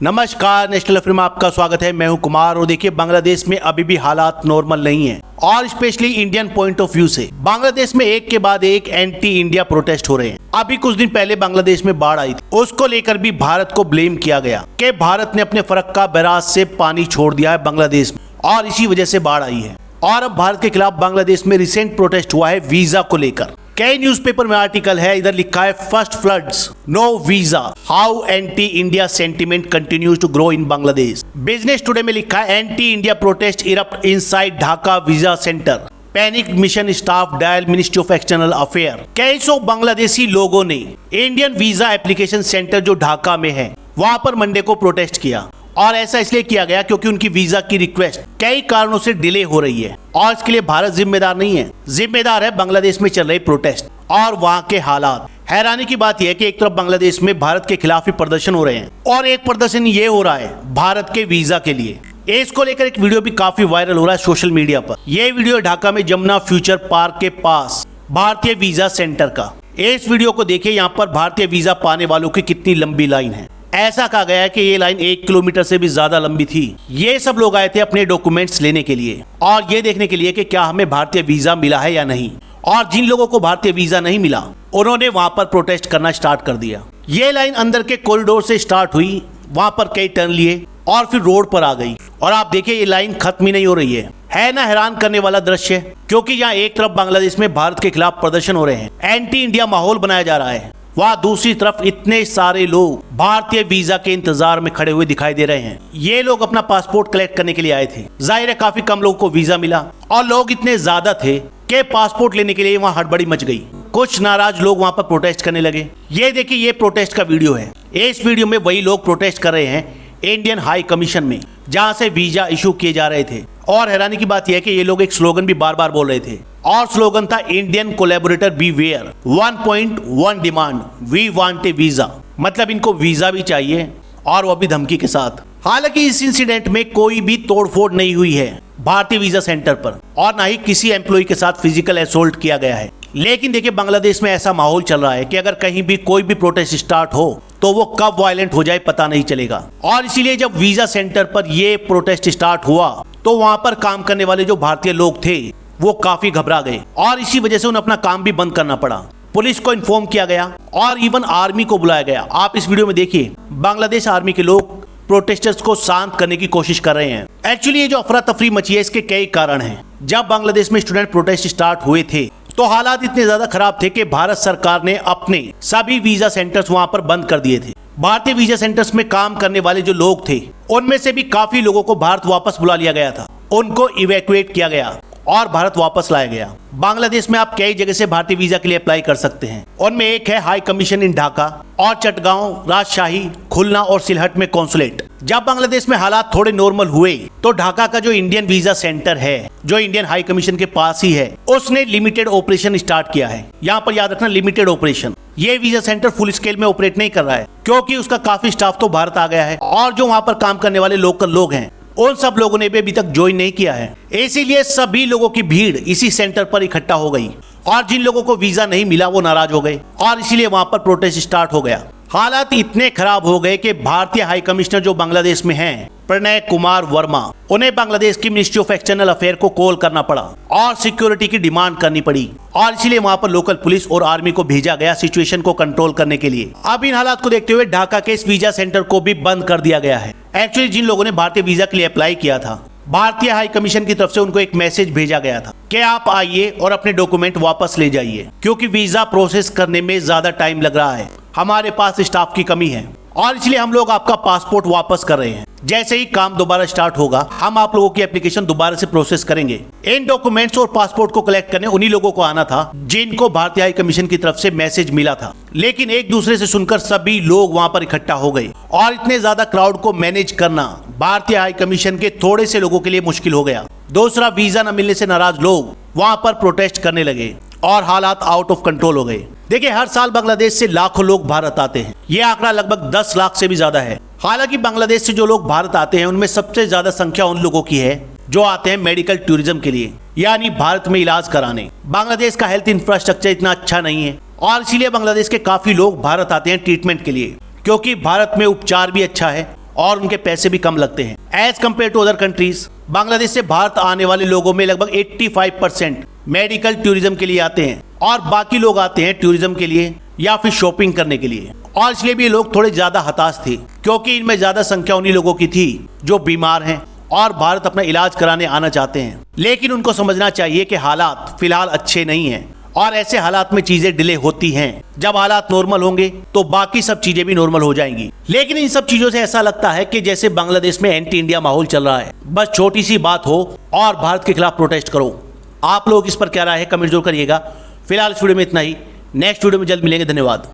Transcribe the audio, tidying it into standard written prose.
नमस्कार, national FM में आपका स्वागत है। मैं हूं कुमार और देखिए बांग्लादेश में अभी भी हालात नॉर्मल नहीं है और specially Indian point of view से बांग्लादेश में एक के बाद एक एंटी इंडिया प्रोटेस्ट हो रहे हैं। अभी कुछ दिन पहले बांग्लादेश में बाढ़ आई थी, उसको लेकर भी भारत को ब्लेम किया गया कि भारत ने अपने फर्क का बैराज से पानी छोड़ दिया है बांग्लादेश में और इसी वजह से बाढ़ आई है। और अब भारत के खिलाफ बांग्लादेश में रिसेंट प्रोटेस्ट हुआ है वीजा को लेकर। कई न्यूज़पेपर में आर्टिकल है, इधर लिखा है first floods no visa, how anti India sentiment continues to grow in Bangladesh. Business Today में लिखा है anti India protest erupt inside Dhaka visa centre, panic mission staff dial ministry of external affair. कई सौ बांग्लादेशी लोगों ने इंडियन वीजा एप्लीकेशन सेंटर जो ढाका में है वहां पर मंडे को प्रोटेस्ट किया और ऐसा इसलिए किया गया क्योंकि उनकी वीजा की रिक्वेस्ट कई कारणों से डिले हो रही है और इसके लिए भारत जिम्मेदार नहीं है, जिम्मेदार है बांग्लादेश में चल रहे प्रोटेस्ट और वहां के हालात। हैरानी की बात यह है कि एक तरफ बांग्लादेश में भारत के खिलाफ ही प्रदर्शन हो रहे हैं और एक प्रदर्शन ये हो रहा है भारत के वीजा के लिए। इसको लेकर एक वीडियो भी काफी वायरल हो रहा है सोशल मीडिया पर। यह वीडियो ढाका में जमुना फ्यूचर पार्क के पास भारतीय वीजा सेंटर का। इस वीडियो को देखिए, यहाँ पर भारतीय वीजा पाने वालों की कितनी लंबी लाइन है। ऐसा कहा गया है कि ये लाइन 1 किलोमीटर से भी ज्यादा लंबी थी। ये सब लोग आए थे अपने डॉक्यूमेंट्स लेने के लिए और ये देखने के लिए कि क्या हमें भारतीय वीजा मिला है या नहीं। और जिन लोगों को भारतीय वीजा नहीं मिला उन्होंने वहां पर प्रोटेस्ट करना स्टार्ट कर दिया। ये लाइन अंदर के कॉरिडोर से स्टार्ट हुई, वहां पर कई टर्न लिए और फिर रोड पर आ गई। और आप देखिए ये लाइन खत्म ही नहीं हो रही है ना हैरान करने वाला दृश्य, क्योंकि यहाँ एक तरफ बांग्लादेश में भारत के खिलाफ प्रदर्शन हो रहे हैं, एंटी इंडिया माहौल बनाया जा रहा है, वहाँ दूसरी तरफ इतने सारे लोग भारतीय वीजा के इंतजार में खड़े हुए दिखाई दे रहे हैं। ये लोग अपना पासपोर्ट कलेक्ट करने के लिए आए थे। जाहिर है काफी कम लोगों को वीजा मिला और लोग इतने ज्यादा थे कि पासपोर्ट लेने के लिए वहाँ हड़बड़ी मच गई। कुछ नाराज लोग वहाँ पर प्रोटेस्ट करने लगे। ये देखिए ये प्रोटेस्ट का वीडियो है। इस वीडियो में वही लोग प्रोटेस्ट कर रहे हैं इंडियन हाई कमीशन में जहाँ से वीजा इशू किए जा रहे थे। और हैरानी की बात यह है कि ये लोग एक स्लोगन भी बार बार बोल रहे थे और स्लोगन था Indian collaborator be where 1.1 demand we want a visa. मतलब इनको वीजा भी चाहिए और वो भी धमकी के साथ। हालांकि इस इंसिडेंट में कोई भी तोड़फोड़ नहीं हुई है भारतीय वीजा सेंटर पर और ना ही किसी एम्प्लॉय के साथ फिजिकल असोल्ट किया गया है। लेकिन देखिए बांग्लादेश में ऐसा माहौल चल रहा है कि अगर कहीं भी कोई भी प्रोटेस्ट स्टार्ट हो तो वो कब वायलेंट हो जाए पता नहीं चलेगा। और इसीलिए जब वीजा सेंटर पर ये प्रोटेस्ट स्टार्ट हुआ तो वहां पर काम करने वाले जो भारतीय लोग थे वो काफी घबरा गए और इसी वजह से उन्हें अपना काम भी बंद करना पड़ा। पुलिस को इन्फॉर्म किया गया और इवन आर्मी को बुलाया गया। आप इस वीडियो में देखिए बांग्लादेश आर्मी के लोग प्रोटेस्टर्स को शांत करने की कोशिश कर रहे हैं। एक्चुअली ये जो अफरा तफरी मची है इसके कई कारण हैं। जब बांग्लादेश में स्टूडेंट प्रोटेस्ट स्टार्ट हुए थे तो हालात इतने ज्यादा खराब थे कि भारत सरकार ने अपने सभी वीजा सेंटर्स वहां पर बंद कर दिए थे। भारतीय वीजा सेंटर्स में काम करने वाले जो लोग थे उनमें से भी काफी लोगों को भारत वापस बुला लिया गया था, उनको इवैक्यूएट किया गया और भारत वापस लाया गया। बांग्लादेश में आप कई जगह से भारतीय वीजा के लिए अप्लाई कर सकते हैं। उनमें एक है हाई कमीशन इन ढाका और चटगांव, राजशाही, खुलना और सिलहट में कॉन्सुलेट। जब बांग्लादेश में हालात थोड़े नॉर्मल हुए तो ढाका का जो इंडियन वीजा सेंटर है जो इंडियन हाई कमीशन के पास ही है उसने लिमिटेड ऑपरेशन स्टार्ट किया है। यहाँ पर याद रखना लिमिटेड ऑपरेशन। ये वीजा सेंटर फुल स्केल में ऑपरेट नहीं कर रहा है क्योंकि उसका काफी स्टाफ तो भारत आ गया है और जो वहाँ पर काम करने वाले लोकल लोग हैं उन सब लोगों ने भी अभी तक ज्वाइन नहीं किया है। इसीलिए सभी लोगों की भीड़ इसी सेंटर पर इकट्ठा हो गई और जिन लोगों को वीजा नहीं मिला वो नाराज हो गए और इसीलिए वहां पर प्रोटेस्ट स्टार्ट हो गया। हालात इतने खराब हो गए कि भारतीय हाई कमिश्नर जो बांग्लादेश में हैं प्रणय कुमार वर्मा, उन्हें बांग्लादेश की मिनिस्ट्री ऑफ एक्सटर्नल अफेयर को कॉल करना पड़ा और सिक्योरिटी की डिमांड करनी पड़ी और इसीलिए वहां पर लोकल पुलिस और आर्मी को भेजा गया सिचुएशन को कंट्रोल करने के लिए। अब इन हालात को देखते हुए ढाका के इस वीजा सेंटर को भी बंद कर दिया गया है। एक्चुअली जिन लोगों ने भारतीय वीजा के लिए अप्लाई किया था भारतीय हाई कमीशन की तरफ से उनको एक मैसेज भेजा गया था कि आप आइए और अपने डॉक्यूमेंट वापस ले जाइए क्योंकि वीजा प्रोसेस करने में ज्यादा टाइम लग रहा है, हमारे पास स्टाफ की कमी है और इसलिए हम लोग आपका पासपोर्ट वापस कर रहे हैं। जैसे ही काम दोबारा स्टार्ट होगा हम आप लोगों की एप्लीकेशन दोबारा से प्रोसेस करेंगे। इन डॉक्यूमेंट्स और पासपोर्ट को कलेक्ट करने उन्हीं लोगों को आना था जिनको भारतीय हाई कमीशन की तरफ से मैसेज मिला था। लेकिन एक दूसरे से सुनकर सभी लोग वहां पर इकट्ठा हो गए और इतने ज्यादा क्राउड को मैनेज करना भारतीय हाई कमीशन के थोड़े से लोगों के लिए मुश्किल हो गया। दूसरा, वीजा न मिलने से नाराज लोग वहां पर प्रोटेस्ट करने लगे और हालात आउट ऑफ कंट्रोल हो गए। देखिए हर साल बांग्लादेश से लाखों लोग भारत आते हैं, ये आंकड़ा लगभग 10 लाख से भी ज्यादा है। हालांकि बांग्लादेश से जो लोग भारत आते हैं उनमें सबसे ज्यादा संख्या उन लोगों की है जो आते हैं मेडिकल टूरिज्म के लिए, यानी भारत में इलाज कराने। बांग्लादेश का हेल्थ इंफ्रास्ट्रक्चर इतना अच्छा नहीं है और इसीलिए बांग्लादेश के काफी लोग भारत आते हैं ट्रीटमेंट के लिए, क्योंकि भारत में उपचार भी अच्छा है और उनके पैसे भी कम लगते हैं। As compared to other countries, Bangladesh से भारत आने वाले लोगों में लगभग 85% मेडिकल टूरिज्म के लिए आते हैं और बाकी लोग आते हैं टूरिज्म के लिए या फिर शॉपिंग करने के लिए। और इसलिए भी ये लोग थोड़े ज्यादा हताश थे क्योंकि इनमें ज्यादा संख्या उन्हीं लोगों की थी जो बीमार हैं और भारत अपना इलाज कराने आना चाहते हैं। लेकिन उनको समझना चाहिए कि हालात फिलहाल अच्छे नहीं हैं और ऐसे हालात में चीजें डिले होती हैं। जब हालात नॉर्मल होंगे तो बाकी सब चीजें भी नॉर्मल हो जाएंगी। लेकिन इन सब चीजों से ऐसा लगता है कि जैसे बांग्लादेश में एंटी इंडिया माहौल चल रहा है, बस छोटी सी बात हो और भारत के खिलाफ प्रोटेस्ट करो। आप लोग इस पर क्या राय है कमेंट जरूर करिएगा। फिलहाल इस वीडियो में इतना ही, नेक्स्ट वीडियो में जल्द मिलेंगे। धन्यवाद।